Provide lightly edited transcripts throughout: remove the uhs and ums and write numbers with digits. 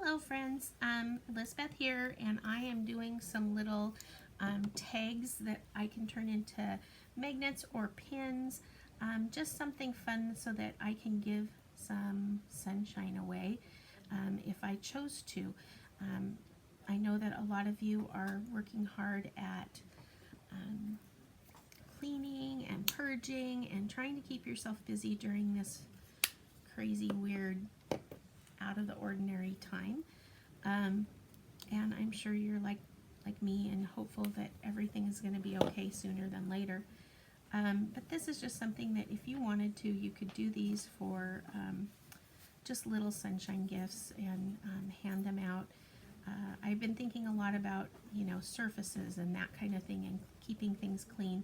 Hello friends, Elizabeth here, and I am doing some little tags that I can turn into magnets or pins, just something fun so that I can give some sunshine away if I chose to. I know that a lot of you are working hard at cleaning and purging and trying to keep yourself busy during this crazy, weird, out of the ordinary time, and I'm sure you're like me and hopeful that everything is going to be okay sooner than later. But this is just something that if you wanted to, you could do these for just little sunshine gifts and hand them out. I've been thinking a lot about, surfaces and that kind of thing and keeping things clean.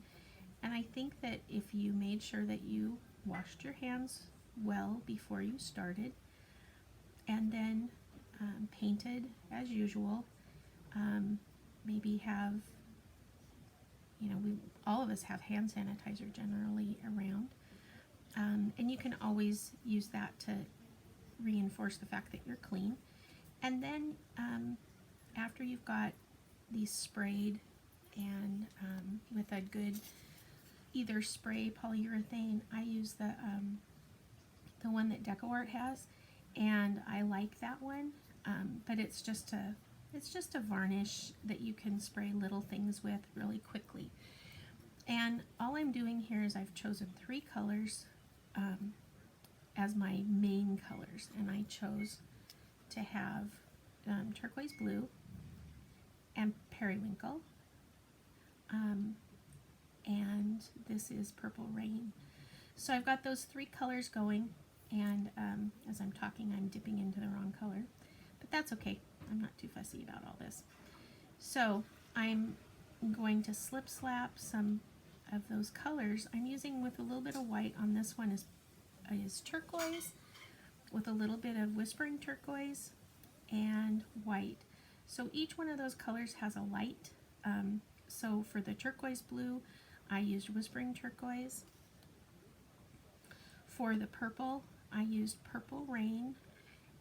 And I think that if you made sure that you washed your hands well before you started, and then painted as usual, maybe have, all of us have hand sanitizer generally around, and you can always use that to reinforce the fact that you're clean. And then after you've got these sprayed and with a good either spray polyurethane, I use the one that DecoArt has, and I like that one, but it's just a varnish that you can spray little things with really quickly. And all I'm doing here is I've chosen 3 colors as my main colors, and I chose to have turquoise blue and periwinkle, and this is purple rain. So I've got those 3 colors going, and as I'm talking, I'm dipping into the wrong color, but that's okay. I'm not too fussy about all this. So I'm going to slip slap some of those colors. I'm using with a little bit of white on this one is turquoise, with a little bit of whispering turquoise and white. So each one of those colors has a light. So for the turquoise blue, I used whispering turquoise. For the purple, I used purple rain,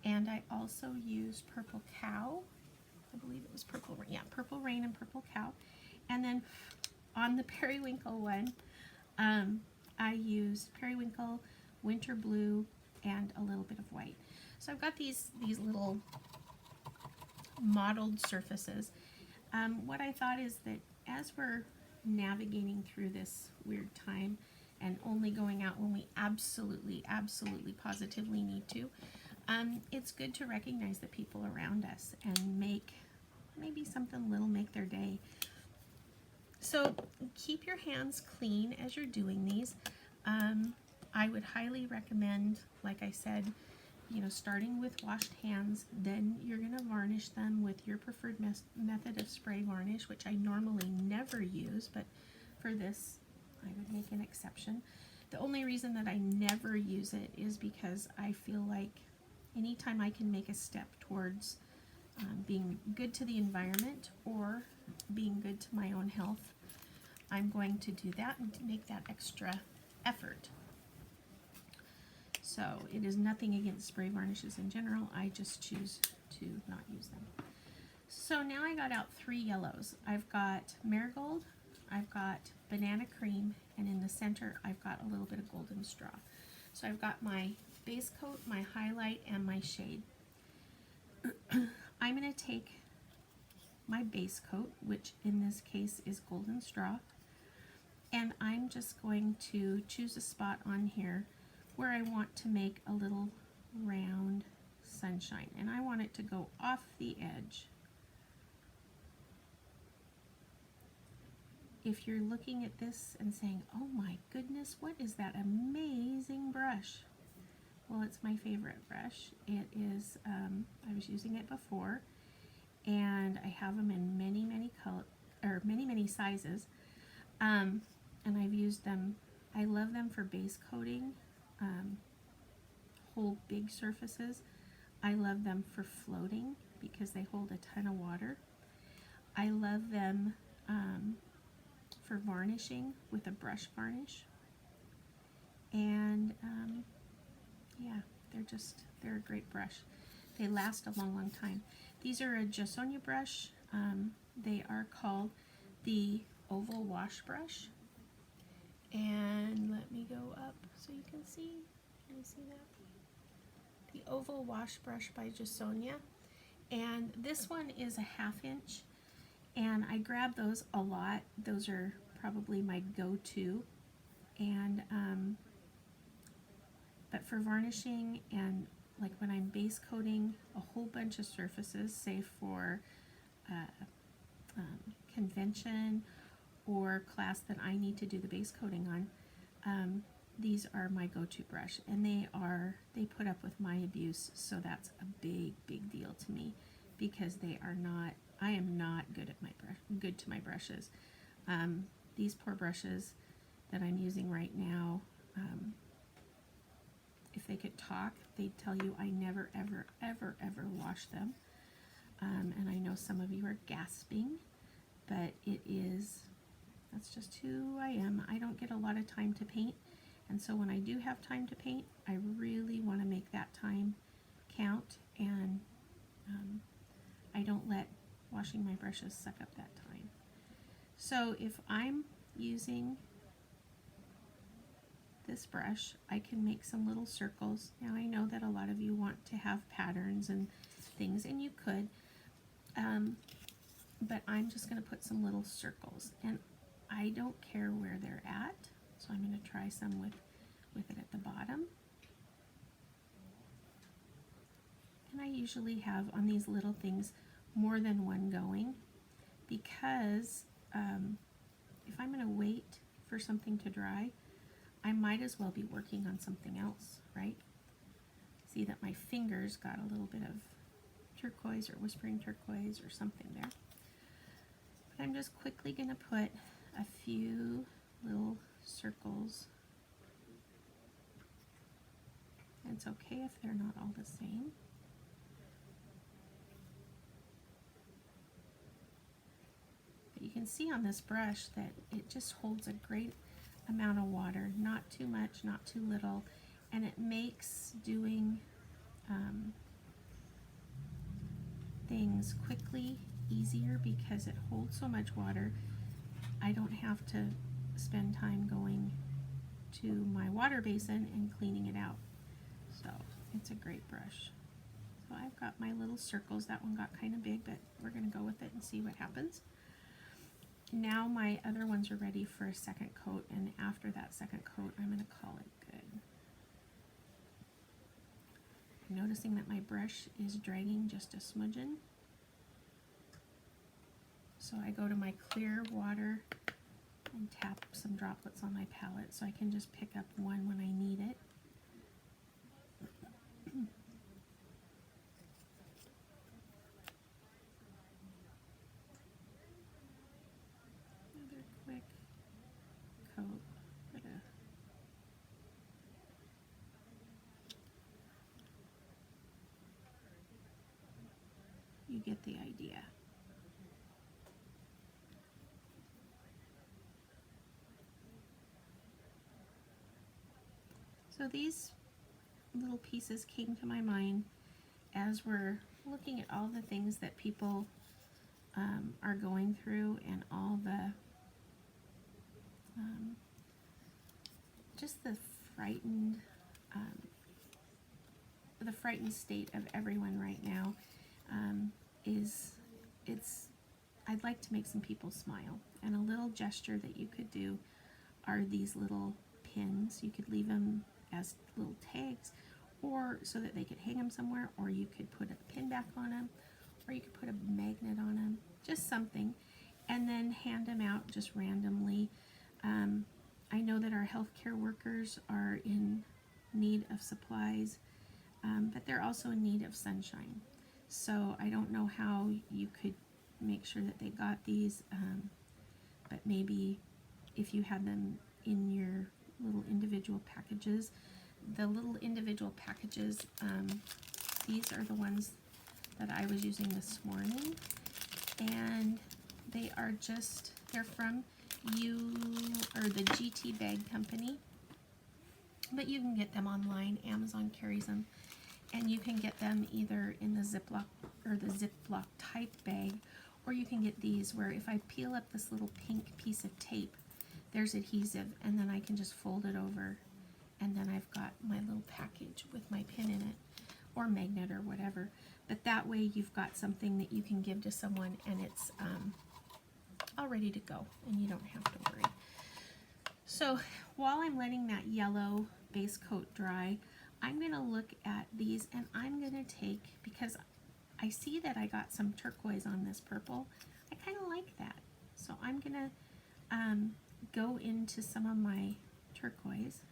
and I also used purple cow. I believe it was purple rain. Yeah, purple rain and purple cow. And then on the periwinkle one, I used periwinkle, winter blue, and a little bit of white. So I've got these little mottled surfaces. What I thought is that as we're navigating through this weird time and only going out when we absolutely positively need to, it's good to recognize the people around us and make maybe something little make their day. So keep your hands clean as you're doing these. I would highly recommend, like I said, starting with washed hands, then you're going to varnish them with your preferred method of spray varnish, which I normally never use, but for this I would make an exception. The only reason that I never use it is because I feel like anytime I can make a step towards being good to the environment or being good to my own health, I'm going to do that and to make that extra effort. So it is nothing against spray varnishes in general, I just choose to not use them. So now I got out 3 yellows. I've got marigold, I've got banana cream, and in the center I've got a little bit of golden straw. So I've got my base coat, my highlight, and my shade. I'm going to take my base coat, which in this case is golden straw, and I'm just going to choose a spot on here where I want to make a little round sunshine, and I want it to go off the edge. If you're looking at this and saying, oh my goodness, what is that amazing brush? Well, it's my favorite brush. It is, I was using it before, and I have them in many color, or many sizes, and I've used them. I love them for base coating, whole big surfaces. I love them for floating because they hold a ton of water. I love them for varnishing with a brush varnish, and yeah, they're a great brush. they last a long, long time. These are a Jasonia brush. They are called the oval wash brush. And let me go up so you can see. Can you see that? The oval wash brush by Jasonia. And this one is a 1/2 inch. And I grab those a lot. Those are probably my go-to. And but for varnishing and like when I'm base coating a whole bunch of surfaces, say for convention or class that I need to do the base coating on, these are my go-to brush, and they put up with my abuse, so that's a big deal to me, because I am not good to my brushes. These poor brushes that I'm using right now, if they could talk, they'd tell you I never ever wash them. And I know some of you are gasping, but that's just who I am. I don't get a lot of time to paint, and so when I do have time to paint, I really want to make that time count, and I don't let washing my brushes suck up that time. So if I'm using this brush, I can make some little circles. Now I know that a lot of you want to have patterns and things, and you could, but I'm just going to put some little circles, and I don't care where they're at, so I'm going to try some with it at the bottom. And I usually have on these little things more than one going, because if I'm going to wait for something to dry, I might as well be working on something else, right? See that my fingers got a little bit of turquoise or whispering turquoise or something there. But I'm just quickly going to put a few little circles. It's okay if they're not all the same. But you can see on this brush that it just holds a great amount of water, not too much, not too little, and it makes doing things quickly easier because it holds so much water. I don't have to spend time going to my water basin and cleaning it out. So it's a great brush. So I've got my little circles. That one got kind of big, but we're going to go with it and see what happens. Now my other ones are ready for a second coat, and after that second coat, I'm going to call it good. I'm noticing that my brush is dragging just a smudging. So I go to my clear water and tap some droplets on my palette so I can just pick up one when I need it. Another quick coat. You get the idea. So these little pieces came to my mind as we're looking at all the things that people are going through, and all the just the frightened state of everyone right now. I'd like to make some people smile, and a little gesture that you could do are these little pins. You could leave them as little tags, or so that they could hang them somewhere, or you could put a pin back on them, or you could put a magnet on them, just something, and then hand them out just randomly. I know that our healthcare workers are in need of supplies, but they're also in need of sunshine. So I don't know how you could make sure that they got these, but maybe if you had them in your little individual packages. The little individual packages, these are the ones that I was using this morning, and they're from the GT Bag Company, but you can get them online. Amazon carries them, And you can get them either in the Ziploc or the Ziploc type bag, or you can get these where if I peel up this little pink piece of tape, there's adhesive, and then I can just fold it over, and then I've got my little package with my pin in it, or magnet or whatever. But that way you've got something that you can give to someone, and it's all ready to go, and you don't have to worry. So while I'm letting that yellow base coat dry, I'm going to look at these, and I'm going to take, because I see that I got some turquoise on this purple, I kind of like that. So I'm going to go into some of my turquoise,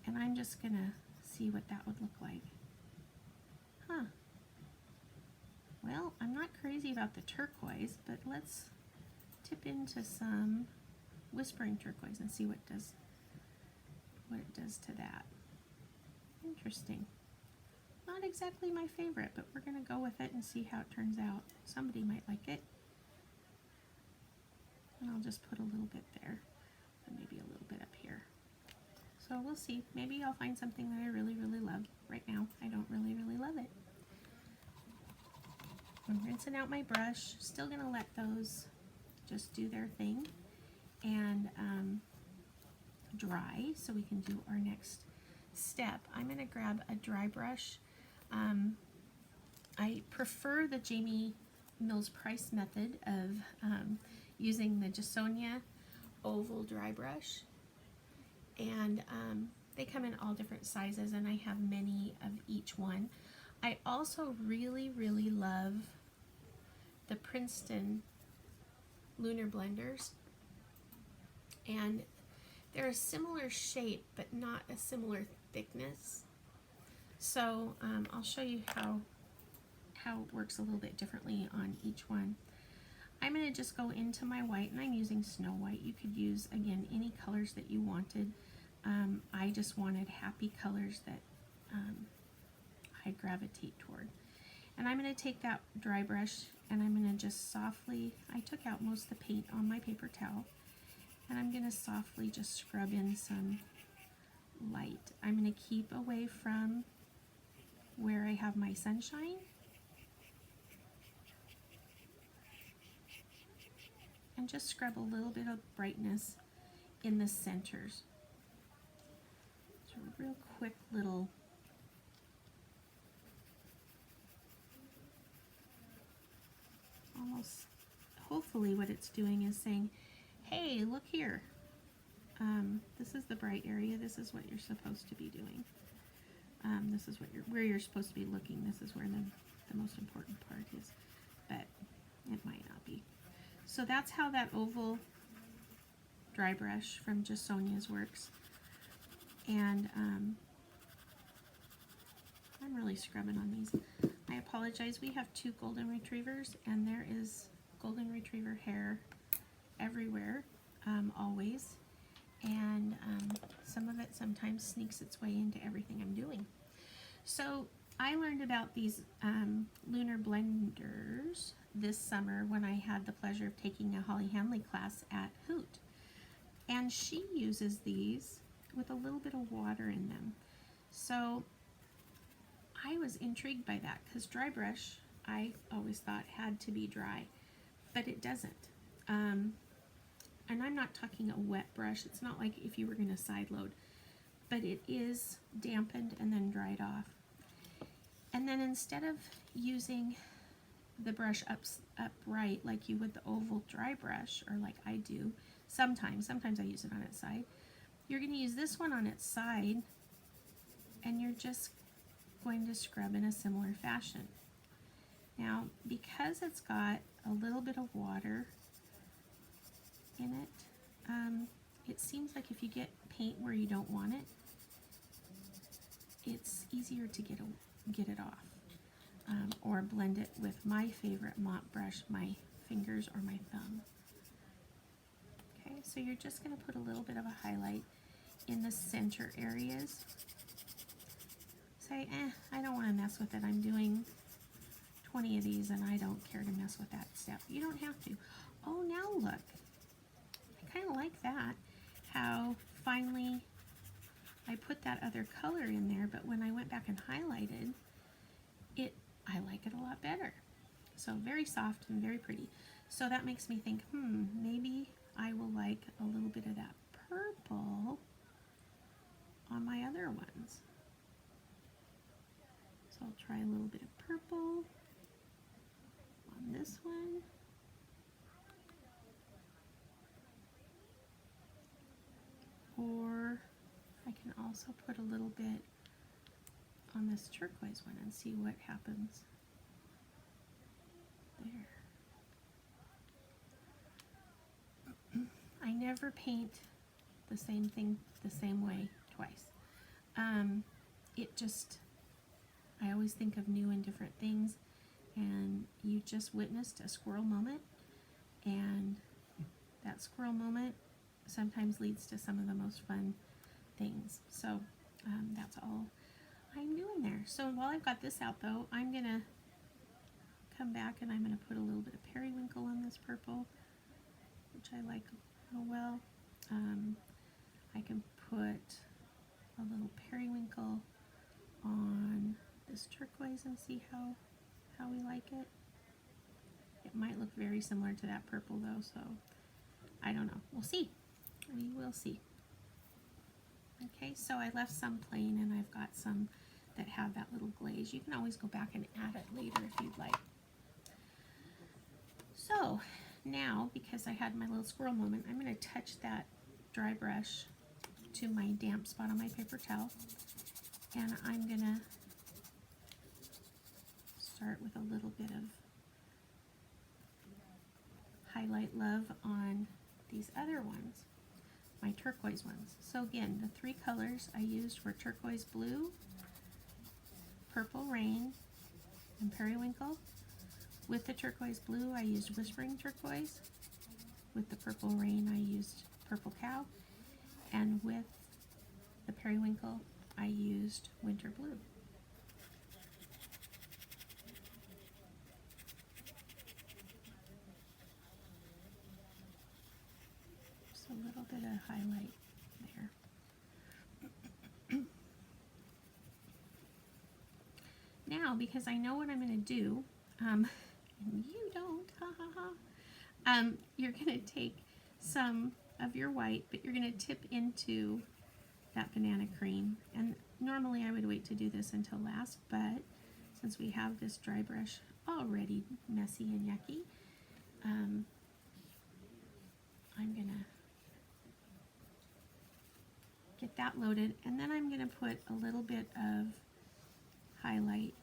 and I'm just going to see what that would look like. Huh. Well, I'm not crazy about the turquoise, but let's tip into some whispering turquoise and see what it does to that. Interesting. Not exactly my favorite, but we're going to go with it and see how it turns out. Somebody might like it. And I'll just put a little bit there, and maybe a little bit up here. So we'll see. Maybe I'll find something that I really, really love. Right now, I don't really, really love it. I'm rinsing out my brush. Still going to let those just do their thing and dry so we can do our next step. I'm going to grab a dry brush. I prefer the Jamie Mills Price method of using the Jasonia oval dry brush, and they come in all different sizes, and I have many of each one. I also really, really love the Princeton Lunar Blenders, and they're a similar shape but not a similar thickness. So I'll show you how it works a little bit differently on each one. I'm going to just go into my white, and I'm using Snow White. You could use, again, any colors that you wanted. I just wanted happy colors that I gravitate toward. And I'm going to take that dry brush, and I'm going to just softly, I took out most of the paint on my paper towel, and I'm going to softly just scrub in some light. I'm going to keep away from where I have my sunshine, and just scrub a little bit of brightness in the centers. So a real quick little almost, hopefully what it's doing is saying, hey, look here. This is the bright area. This is what you're supposed to be doing. This is what where you're supposed to be looking. This is where the most important part is, but it might not be. So that's how that oval dry brush from Jasonia's works. And I'm really scrubbing on these. I apologize. We have 2 golden retrievers, and there is golden retriever hair everywhere, always. And some of it sometimes sneaks its way into everything I'm doing. So I learned about these lunar blenders this summer when I had the pleasure of taking a Holly Hanley class at Hoot. And she uses these with a little bit of water in them. So I was intrigued by that, because dry brush I always thought had to be dry, but it doesn't. And I'm not talking a wet brush. It's not like if you were going to side load, but it is dampened and then dried off. And then instead of using the brush upright like you would the oval dry brush, or like I do, sometimes I use it on its side, you're going to use this one on its side, and you're just going to scrub in a similar fashion. Now, because it's got a little bit of water in it, it seems like if you get paint where you don't want it, it's easier to get it off, or blend it with my favorite mop brush, my fingers or my thumb. Okay, so you're just going to put a little bit of a highlight in the center areas. Say, I don't want to mess with it. I'm doing 20 of these and I don't care to mess with that step. You don't have to. Oh, now look. I kind of like that. How finely I put that other color in there, but when I went back and highlighted it, I like it a lot better. So very soft and very pretty. So that makes me think, maybe I will like a little bit of that purple on my other ones. So I'll try a little bit of purple on this one. Or I can also put a little bit on this turquoise one and see what happens there. I never paint the same thing the same way twice. It just, I always think of new and different things, and you just witnessed a squirrel moment, and that squirrel moment sometimes leads to some of the most fun things. So that's all I'm doing there. So while I've got this out though, I'm gonna come back and I'm gonna put a little bit of periwinkle on this purple, which I like real well. I can put a little periwinkle on this turquoise and see how we like it. It might look very similar to that purple though, so I don't know. We'll see. We will see. Okay, so I left some plain and I've got some that have that little glaze. You can always go back and add it later if you'd like. So now, because I had my little squirrel moment, I'm going to touch that dry brush to my damp spot on my paper towel, and I'm going to start with a little bit of highlight love on these other ones, my turquoise ones. So again, the three colors I used were turquoise blue, purple rain, and periwinkle. With the turquoise blue, I used whispering turquoise. With the purple rain, I used purple cow. And with the periwinkle, I used winter blue. Just a little bit of highlight there. Now, because I know what I'm going to do, and you don't, ha ha ha, you're going to take some of your white, but you're going to tip into that banana cream. And normally I would wait to do this until last, but since we have this dry brush already messy and yucky, I'm going to get that loaded, and then I'm going to put a little bit of highlight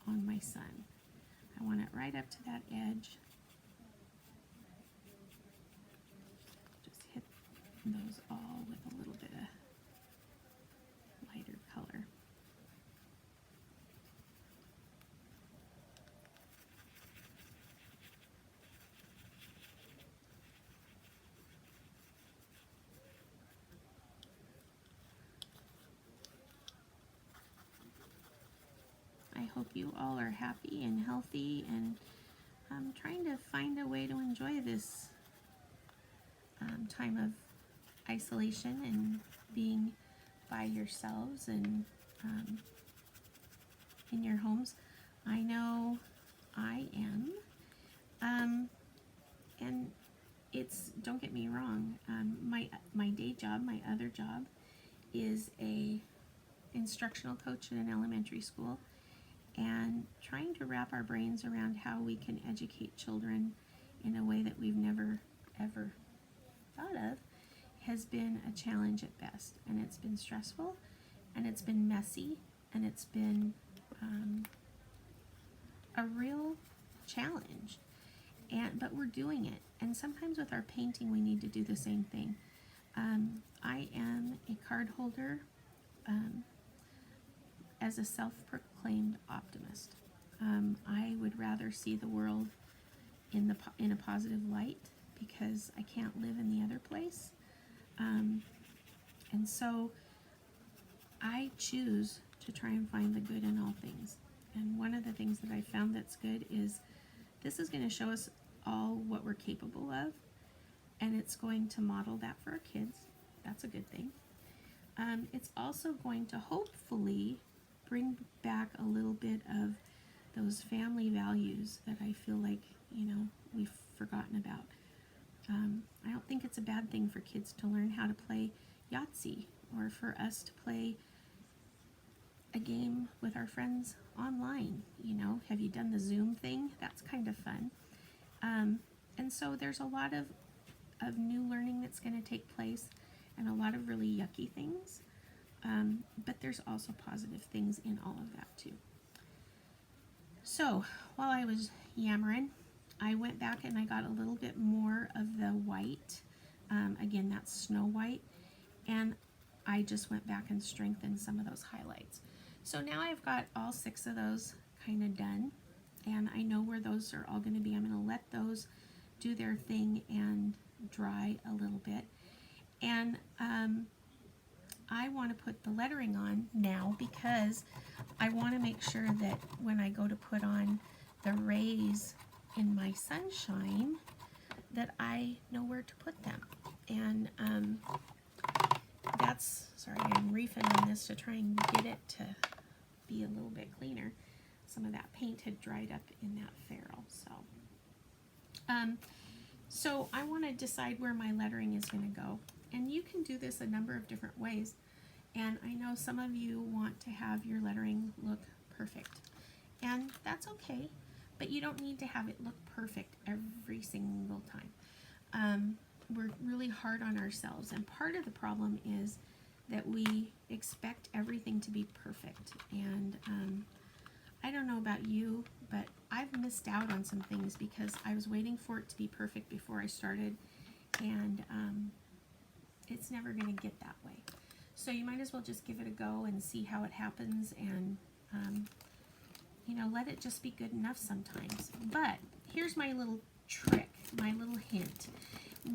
on my sun. I want it right up to that edge. Just hit those all with a little bit of lighter color. I hope you all are happy and healthy, and I'm trying to find a way to enjoy this time of isolation and being by yourselves and in your homes. I know I am, and it's, don't get me wrong, my day job, my other job, is a instructional coach in an elementary school, and trying to wrap our brains around how we can educate children in a way that we've never ever thought of has been a challenge at best, and it's been stressful, and it's been messy, and it's been a real challenge, but we're doing it. And sometimes with our painting we need to do the same thing. I am a card holder as a self-proclaimed optimist. I would rather see the world in a positive light, because I can't live in the other place. And so I choose to try and find the good in all things. And one of the things that I found that's good is this is going to show us all what we're capable of, and it's going to model that for our kids. That's a good thing. It's also going to hopefully bring back a little bit of those family values that I feel like, we've forgotten about. I don't think it's a bad thing for kids to learn how to play Yahtzee, or for us to play a game with our friends online. Have you done the Zoom thing? That's kind of fun. And so there's a lot of new learning that's going to take place, and a lot of really yucky things. But there's also positive things in all of that too. So while I was yammering, I went back and I got a little bit more of the white. Again, that's Snow White. And I just went back and strengthened some of those highlights. So now I've got all 6 of those kind of done. And I know where those are all going to be. I'm going to let those do their thing and dry a little bit. And I want to put the lettering on now, because I want to make sure that when I go to put on the rays in my sunshine, that I know where to put them. And sorry, I'm reefing on this to try and get it to be a little bit cleaner. Some of that paint had dried up in that ferrule. So I want to decide where my lettering is going to go. And you can do this a number of different ways. And I know some of you want to have your lettering look perfect. And that's okay, but you don't need to have it look perfect every single time. We're really hard on ourselves, and part of the problem is that we expect everything to be perfect. And I don't know about you, but I've missed out on some things because I was waiting for it to be perfect before I started, and it's never going to get that way. So you might as well just give it a go and see how it happens, and let it just be good enough sometimes. But here's my little trick, my little hint.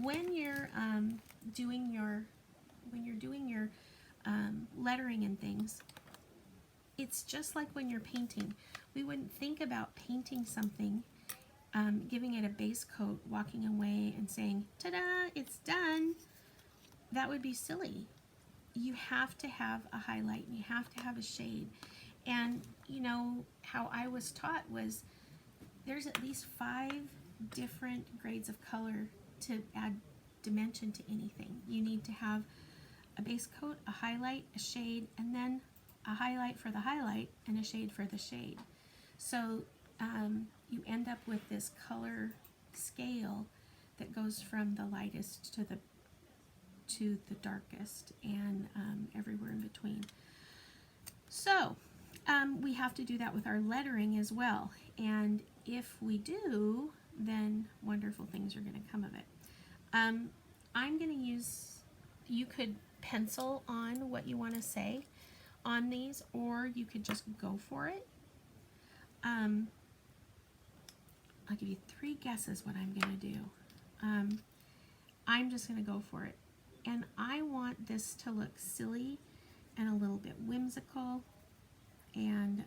When you're doing your lettering and things, it's just like when you're painting. We wouldn't think about painting something, giving it a base coat, walking away and saying, ta-da, it's done. That would be silly. You have to have a highlight, and you have to have a shade. And how I was taught was there's at least 5 different grades of color to add dimension to anything. You need to have a base coat, a highlight, a shade, and then a highlight for the highlight and a shade for the shade. So you end up with this color scale that goes from the lightest to the darkest, and everywhere in between. So we have to do that with our lettering as well, and if we do, then wonderful things are going to come of it. I'm going to use, you could pencil on what you want to say on these, or you could just go for it. I'll give you 3 guesses what I'm going to do. I'm just going to go for it. And I want this to look silly and a little bit whimsical, and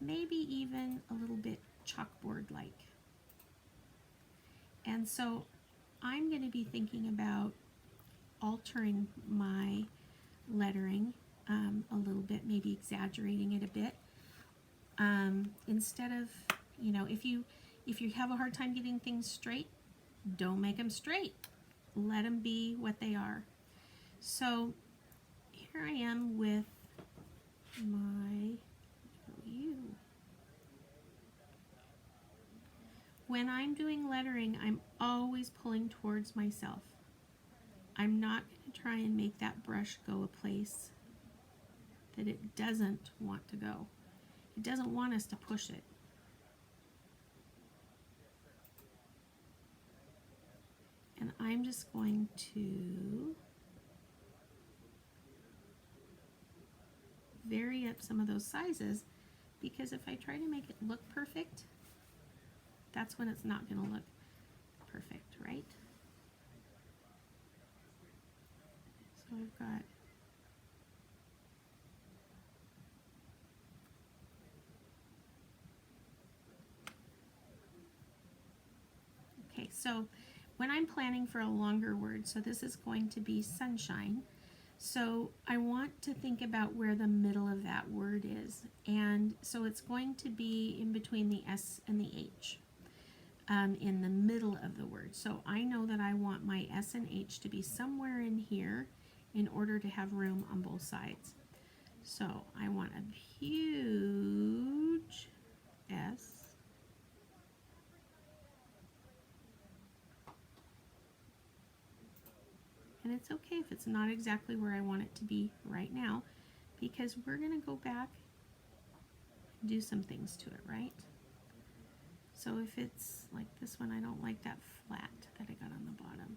maybe even a little bit chalkboard-like. And so I'm going to be thinking about altering my lettering a little bit, maybe exaggerating it a bit. Instead of, if you have a hard time getting things straight, don't make them straight. Let them be what they are. So here I am with my When I'm doing lettering, I'm always pulling towards myself. I'm not going to try and make that brush go a place that it doesn't want to go. It doesn't want us to push it. And I'm just going to vary up some of those sizes, because if I try to make it look perfect, that's when it's not going to look perfect, right? So I've got okay, so when I'm planning for a longer word, so this is going to be sunshine, So I want to think about where the middle of that word is. And so it's going to be in between the S and the H, in the middle of the word. So I know that I want my S and H to be somewhere in here in order to have room on both sides. So I want a huge S. And it's okay if it's not exactly where I want it to be right now, because we're going to go back and do some things to it, right? So if it's like this one, I don't like that flat that I got on the bottom.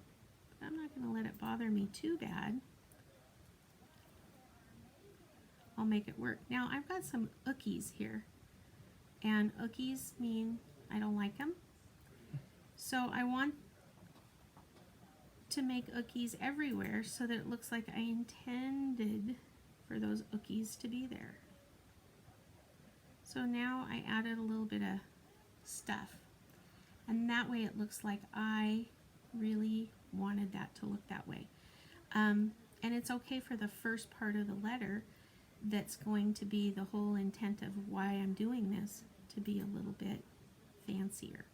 But I'm not going to let it bother me too bad. I'll make it work. Now I've got some ookies here. And ookies mean I don't like them. So I want to make ookies everywhere so that it looks like I intended for those ookies to be there. So now I added a little bit of stuff. And that way it looks like I really wanted that to look that way. And it's okay for the first part of the letter that's going to be the whole intent of why I'm doing this to be a little bit fancier.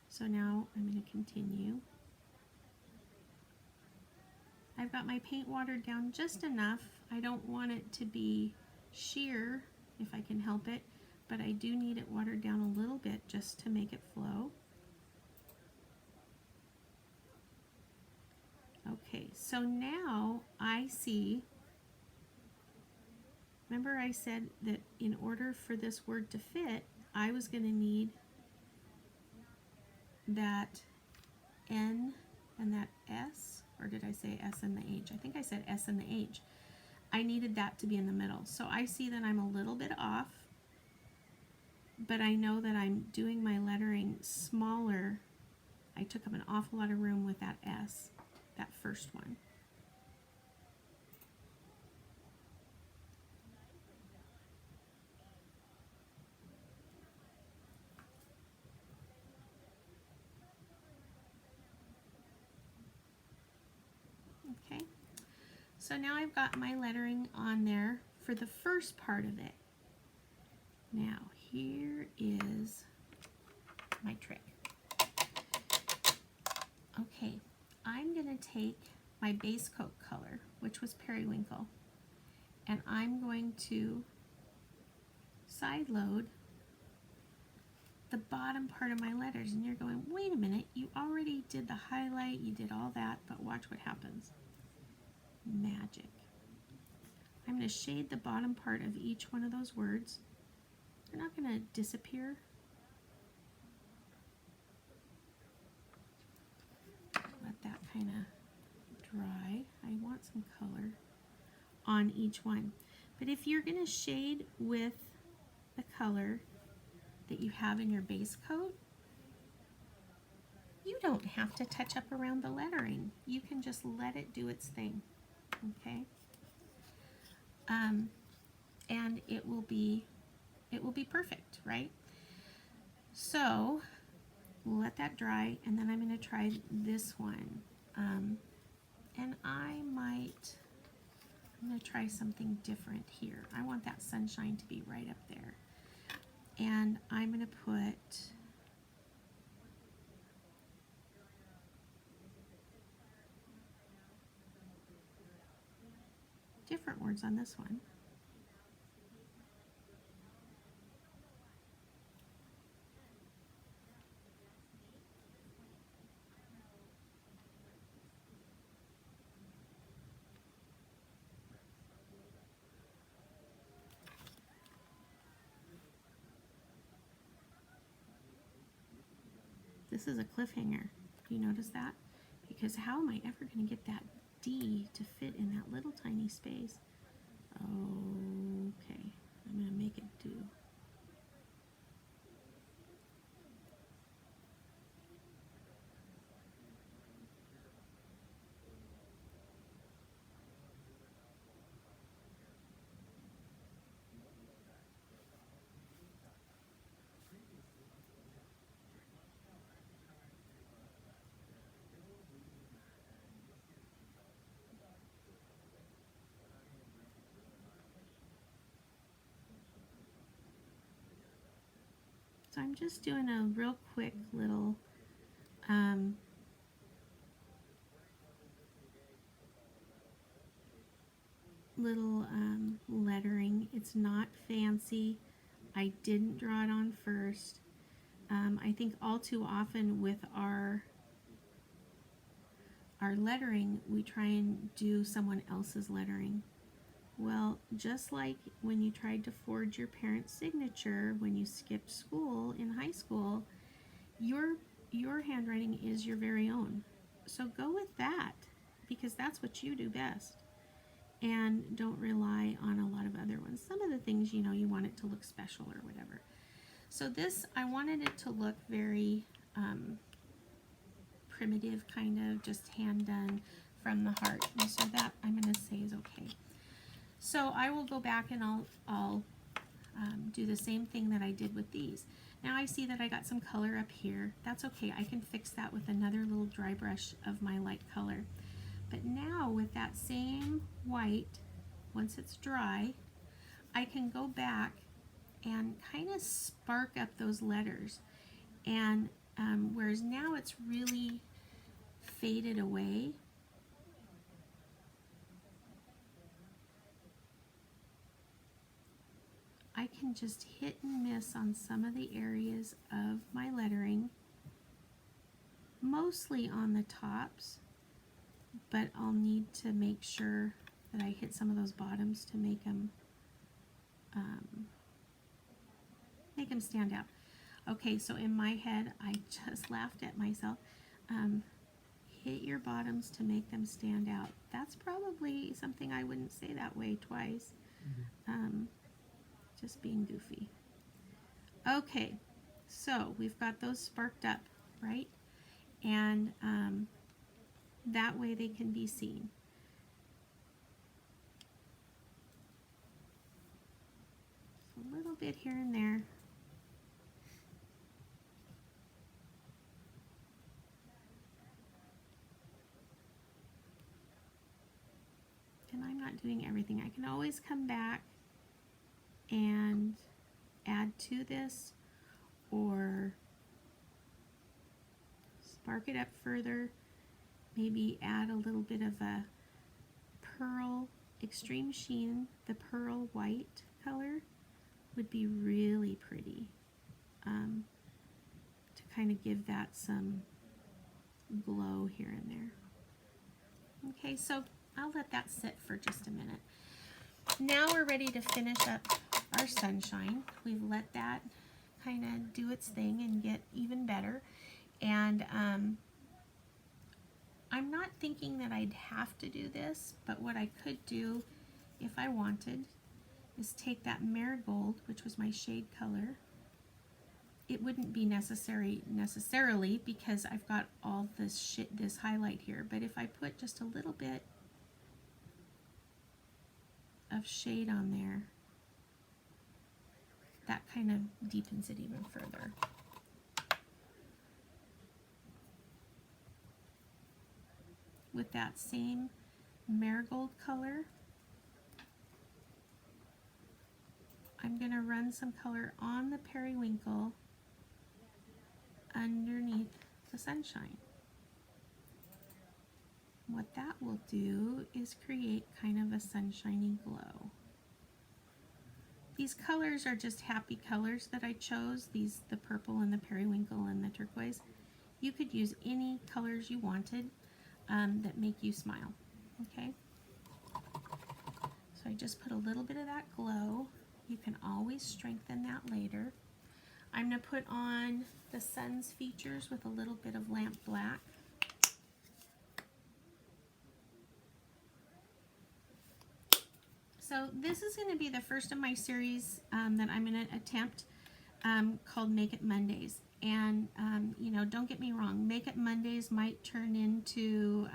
So now I'm going to continue. I've got my paint watered down just enough. I don't want it to be sheer if I can help it, but I do need it watered down a little bit just to make it flow. Okay, so now I see, remember I said that in order for this word to fit, I was going to need that N and that S, or did I say S and the H? I think I said S and the H. I needed that to be in the middle. So I see that I'm a little bit off, but I know that I'm doing my lettering smaller. I took up an awful lot of room with that S, that first one. Okay, so now I've got my lettering on there for the first part of it. Now here is my trick. Okay, I'm going to take my base coat color, which was periwinkle, and I'm going to side load the bottom part of my letters. And you're going, wait a minute, you already did the highlight, you did all that, but watch what happens. Magic. I'm going to shade the bottom part of each one of those words. They're not going to disappear. Let that kind of dry. I want some color on each one. But if you're going to shade with the color that you have in your base coat, you don't have to touch up around the lettering. You can just let it do its thing. Okay? And it will be perfect, right? So we'll let that dry, and then I'm going to try this one. And I'm going to try something different here. I want that sunshine to be right up there. And I'm going to put different words on this one. This is a cliffhanger. Do you notice that? Because how am I ever going to get that D to fit in that little tiny space? Okay, I'm going to make it do. So I'm just doing a real quick little lettering. It's not fancy. I didn't draw it on first. I think all too often with our lettering, we try and do someone else's lettering. Well, just like when you tried to forge your parent's signature when you skipped school in high school, your handwriting is your very own. So go with that, because that's what you do best. And don't rely on a lot of other ones. Some of the things, you know, you want it to look special or whatever. So this, I wanted it to look very primitive, kind of just hand done from the heart. And so that I'm going to say is okay. So I will go back and I'll do the same thing that I did with these. Now I see that I got some color up here. That's okay. I can fix that with another little dry brush of my light color. But now with that same white, once it's dry, I can go back and kind of spark up those letters. And whereas now it's really faded away, I can just hit and miss on some of the areas of my lettering, mostly on the tops, but I'll need to make sure that I hit some of those bottoms to make them stand out. Okay, so in my head, I just laughed at myself. Hit your bottoms to make them stand out. That's probably something I wouldn't say that way twice. Just being goofy. Okay, so we've got those sparked up, right? And that way they can be seen. A little bit here and there. And I'm not doing everything. I can always come back and add to this or spark it up further. Maybe add a little bit of a pearl extreme sheen. The pearl white color would be really pretty to kind of give that some glow here and there. Okay, so I'll let that sit for just a minute. Now we're ready to finish up our sunshine. We've let that kind of do its thing and get even better. And I'm not thinking that I'd have to do this, but what I could do if I wanted is take that marigold, which was my shade color. It wouldn't be necessarily because I've got all this highlight here, but if I put just a little bit of shade on there, that kind of deepens it even further. With that same marigold color, I'm going to run some color on the periwinkle underneath the sunshine. What that will do is create kind of a sunshiny glow. These colors are just happy colors that I chose, the purple and the periwinkle and the turquoise. You could use any colors you wanted that make you smile, okay? So I just put a little bit of that glow. You can always strengthen that later. I'm going to put on the sun's features with a little bit of lamp black. So this is going to be the first of my series that I'm going to attempt called Make It Mondays. And, you know, don't get me wrong, Make It Mondays might turn into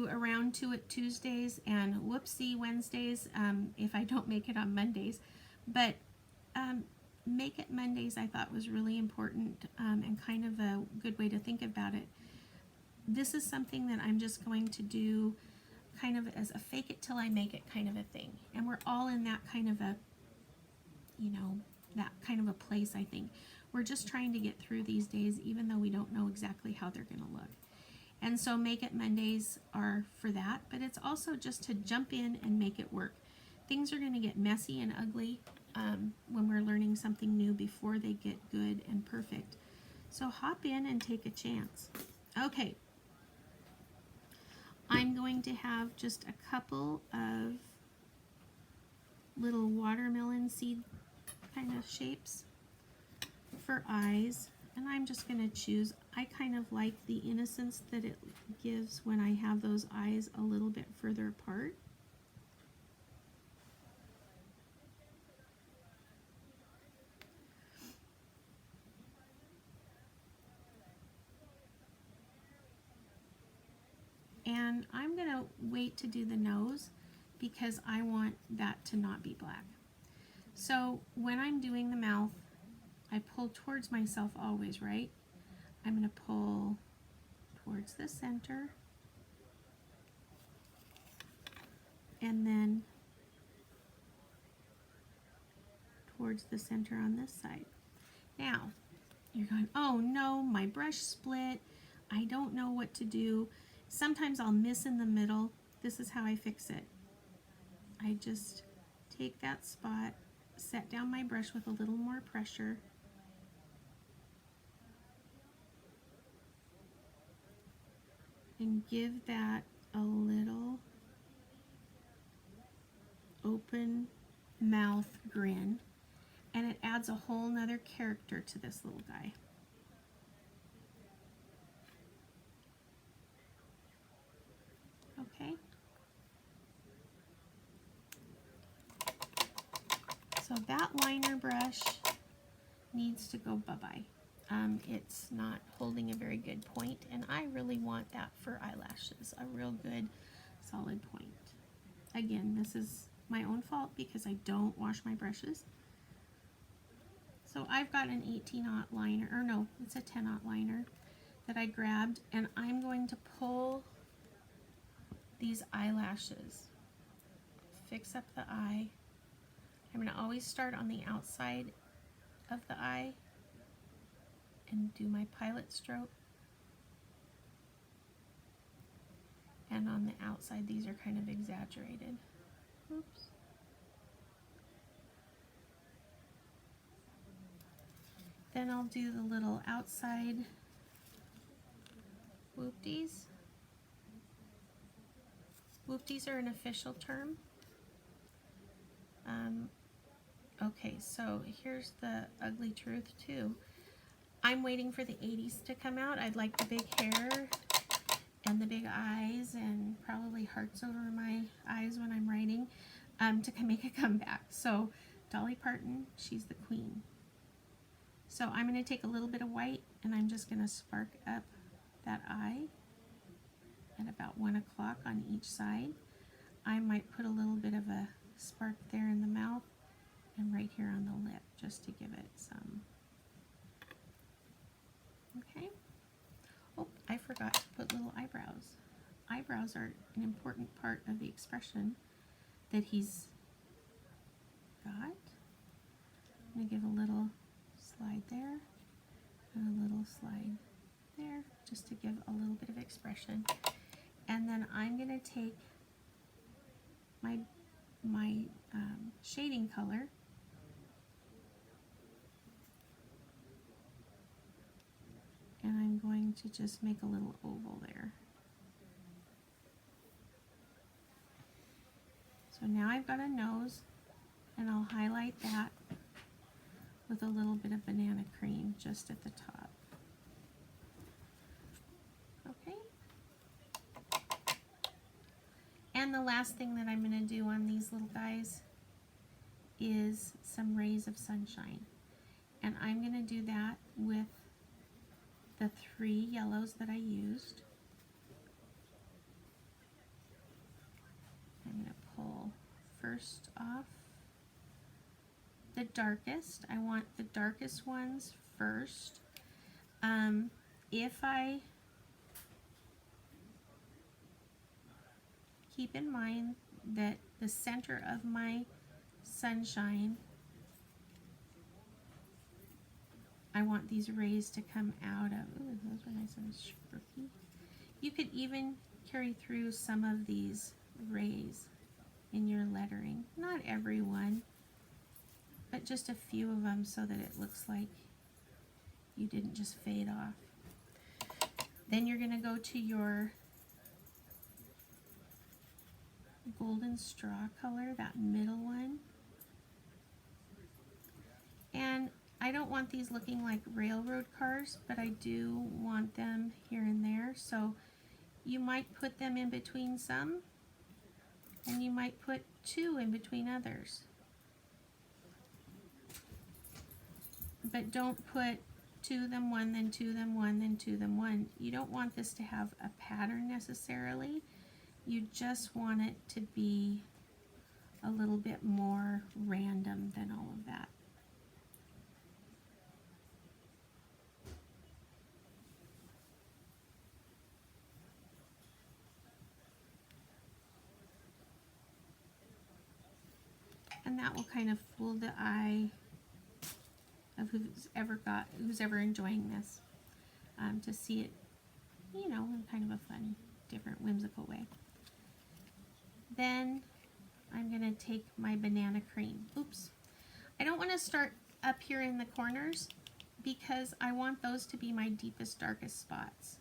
around to it Tuesdays and whoopsie Wednesdays if I don't make it on Mondays. But Make It Mondays I thought was really important and kind of a good way to think about it. This is something that I'm just going to do kind of as a fake it till I make it kind of a thing. And we're all in that kind of a, you know, that kind of a place, I think. We're just trying to get through these days, even though we don't know exactly how they're going to look. And so Make It Mondays are for that, but it's also just to jump in and make it work. Things are going to get messy and ugly when we're learning something new before they get good and perfect. So hop in and take a chance. Okay, I'm going to have just a couple of little watermelon seed kind of shapes for eyes, and I'm just going to choose. I kind of like the innocence that it gives when I have those eyes a little bit further apart. And I'm going to wait to do the nose because I want that to not be black. So when I'm doing the mouth, I pull towards myself always, right? I'm going to pull towards the center and then towards the center on this side. Now, you're going, oh no, my brush split. I don't know what to do. Sometimes I'll miss in the middle. This is how I fix it. I just take that spot, set down my brush with a little more pressure, and give that a little open mouth grin, and it adds a whole nother character to this little guy. Okay. So that liner brush needs to go bye-bye. It's not holding a very good point, and I really want that for eyelashes, a real good solid point. Again, this is my own fault because I don't wash my brushes. So I've got an 18-aught liner, or no, it's a 10-aught liner that I grabbed, and I'm going to pull these eyelashes, fix up the eye. I'm going to always start on the outside of the eye and do my pilot stroke. And on the outside, these are kind of exaggerated. Oops. Then I'll do the little outside whoopties. Whoopties are an official term. Okay, so here's the ugly truth too. I'm waiting for the 80s to come out. I'd like the big hair and the big eyes and probably hearts over my eyes when I'm writing to make a comeback. So Dolly Parton, she's the queen. So I'm going to take a little bit of white and I'm just going to spark up that eye at about 1 o'clock on each side. I might put a little bit of a spark there in the mouth and right here on the lip just to give it some. Okay. Oh, I forgot to put little eyebrows. Eyebrows are an important part of the expression that he's got. I'm going to give a little slide there and a little slide there just to give a little bit of expression. And then I'm going to take my shading color and I'm going to just make a little oval there. So now I've got a nose, and I'll highlight that with a little bit of banana cream just at the top. Okay. And the last thing that I'm going to do on these little guys is some rays of sunshine. And I'm going to do that with the 3 yellows that I used. I'm going to pull first off the darkest. I want the darkest ones first. If I keep in mind that the center of my sunshine I want these rays to come out of. Ooh, those are nice and spooky. You could even carry through some of these rays in your lettering. Not every one, but just a few of them so that it looks like you didn't just fade off. Then you're going to go to your golden straw color, that middle one. And I don't want these looking like railroad cars, but I do want them here and there. So you might put them in between some, and you might put two in between others. But don't put two of them, one, then two of them, one, then two of them, one. You don't want this to have a pattern necessarily. You just want it to be a little bit more random than all of that. And that will kind of fool the eye of who's ever enjoying this, to see it, you know, in kind of a fun, different, whimsical way. Then I'm going to take my banana cream. Oops. I don't want to start up here in the corners because I want those to be my deepest, darkest spots.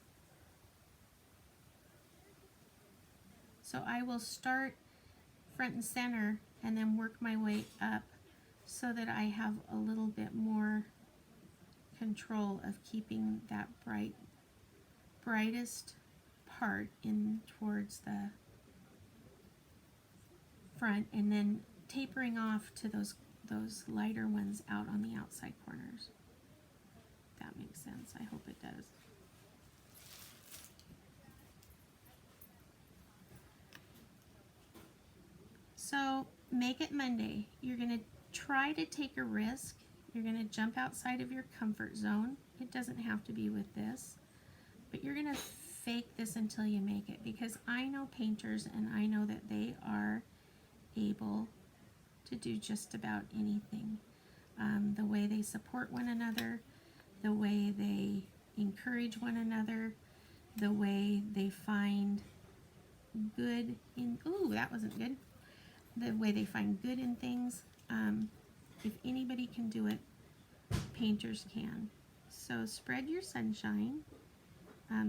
So I will start front and center and then work my way up so that I have a little bit more control of keeping that brightest part in towards the front, and then tapering off to those lighter ones out on the outside corners. That makes sense. I hope it does. So make it Monday. You're going to try to take a risk. You're going to jump outside of your comfort zone. It doesn't have to be with this, but you're going to fake this until you make it, because I know painters and I know that they are able to do just about anything. The way they support one another, the way they encourage one another, the way they find good in, ooh, that wasn't good. The way they find good in things. If anybody can do it, painters can. So spread your sunshine,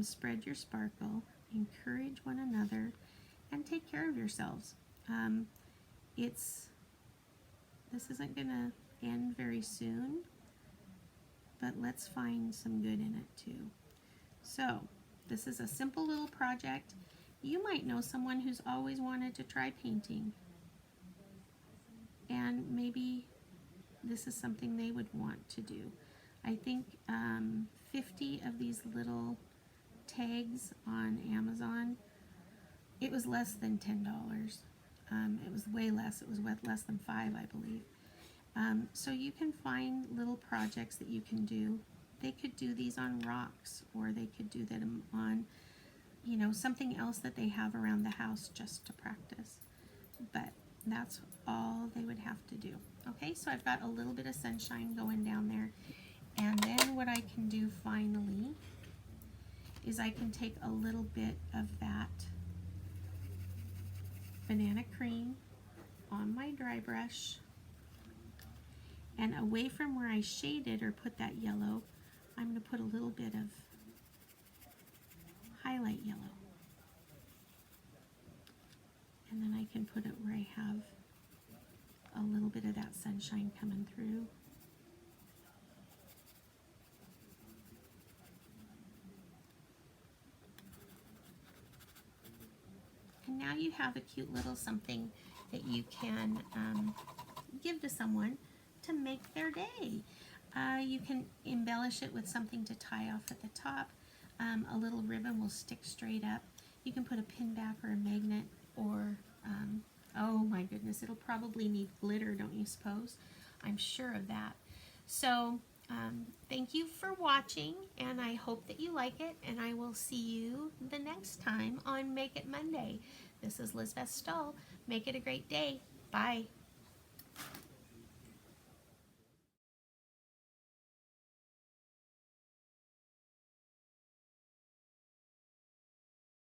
spread your sparkle, encourage one another, and take care of yourselves. This isn't going to end very soon, but let's find some good in it too. So this is a simple little project. You might know someone who's always wanted to try painting, and maybe this is something they would want to do. I think 50 of these little tags on Amazon, it was less than $10. It was way less. It was less than $5, I believe. So you can find little projects that you can do. They could do these on rocks, or they could do them on, you know, something else that they have around the house just to practice. But that's all they would have to do. Okay, so I've got a little bit of sunshine going down there. And then what I can do finally is I can take a little bit of that banana cream on my dry brush, and away from where I shaded or put that yellow, I'm going to put a little bit of highlight yellow. And then I can put it where I have a little bit of that sunshine coming through. And now you have a cute little something that you can give to someone to make their day. You can embellish it with something to tie off at the top. A little ribbon will stick straight up. You can put a pin back or a magnet, or oh my goodness, it'll probably need glitter, don't you suppose? I'm sure of that. So thank you for watching, and I hope that you like it, and I will see you the next time on Make It Monday. This is Lizbeth Stahl. Make it a great day. Bye.